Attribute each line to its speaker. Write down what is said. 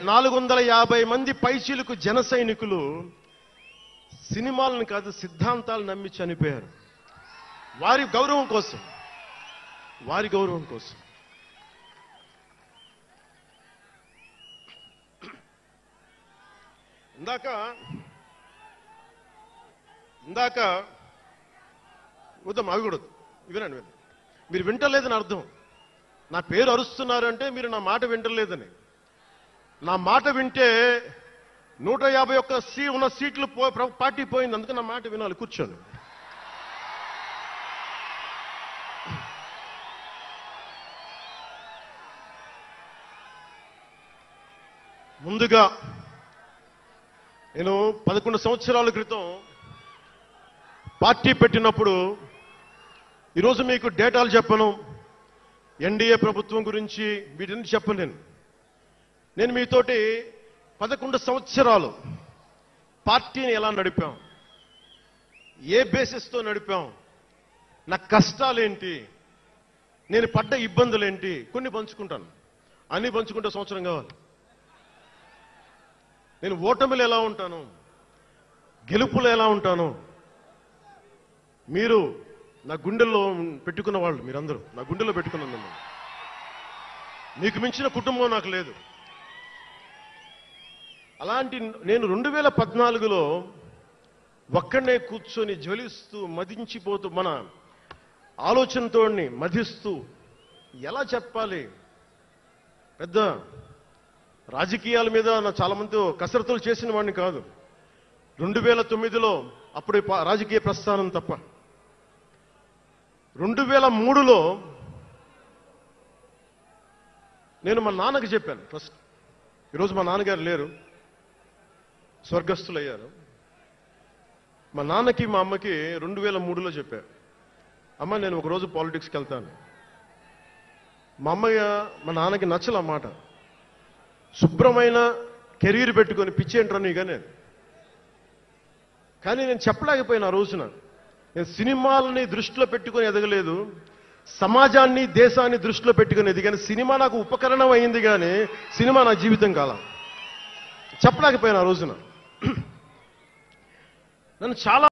Speaker 1: 450 మంది పైచీలకు జన సైనికులు సినిమాలను కాదు సిద్ధాంతాలు నమ్మి చనిపోయారు. వారి గౌరవం కోసం. ఇందాక వద్దాం ఆగకూడదు. వినండి. మీరు వింటలేదని అర్థం. నా పేరు అరుస్తున్నారు అంటే మీరు నా మాట వింటలేదని. నా మాట వింటే 151 ఉన్న సీట్లు పార్టీ పోయింది. అందుకే నా మాట వినాలి. కూర్చోండి. ముందుగా నేను 11 సంవత్సరాల క్రితం పార్టీ పెట్టినప్పుడు, ఈరోజు మీకు డేటాలు చెప్పను, ఎన్డీఏ ప్రభుత్వం గురించి వీటిని చెప్పలేను. నేను మీతోటి 11 సంవత్సరాలు పార్టీని ఎలా నడిపాం, ఏ బేసిస్తో నడిపాం, నా కష్టాలేంటి, నేను పడ్డ ఇబ్బందులేంటి, కొన్ని పంచుకుంటాను. అన్ని పంచుకుంటే సంవత్సరం కావాలి. నేను ఓటమిలు ఎలా ఉంటాను, గెలుపులు ఎలా ఉంటాను, మీరు నా గుండెల్లో పెట్టుకున్న వాళ్ళు, మీరందరూ నా గుండెల్లో పెట్టుకున్నాను. మీకు మించిన కుటుంబం నాకు లేదు. అలాంటి నేను 2014లో ఒక్కడనే కూర్చొని జ్వలిస్తూ మదించిపోతూ మన ఆలోచనతో మధిస్తూ ఎలా చెప్పాలి, పెద్ద రాజకీయాల మీద చాలా మందితో కసరత్తులు చేసిన వాడిని కాదు. 2009లో అప్పుడు రాజకీయ ప్రస్థానం తప్ప. 2003లో నేను మా నాన్నకి చెప్పాను ఫస్ట్. ఈరోజు మా నాన్నగారు లేరు, స్వర్గస్థులయ్యారు. మా నాన్నకి మా అమ్మకి 2003లో చెప్పారు, అమ్మ నేను ఒకరోజు పాలిటిక్స్కి వెళ్తాను. మా మా నాన్నకి నచ్చల మాట. శుభ్రమైన కెరీర్ పెట్టుకొని పిచ్చేంట్రా నీగానే. కానీ నేను చెప్పలేకపోయినా. ఆ రోజున నేను సినిమాలని దృష్టిలో పెట్టుకొని ఎదగలేదు, సమాజాన్ని దేశాన్ని దృష్టిలో పెట్టుకొని ఎదిగాను. సినిమా నాకు ఉపకరణం అయింది కానీ సినిమా నా జీవితం కాలం. చెప్పలేకపోయినా ఆ రోజున. నన్ను చాలా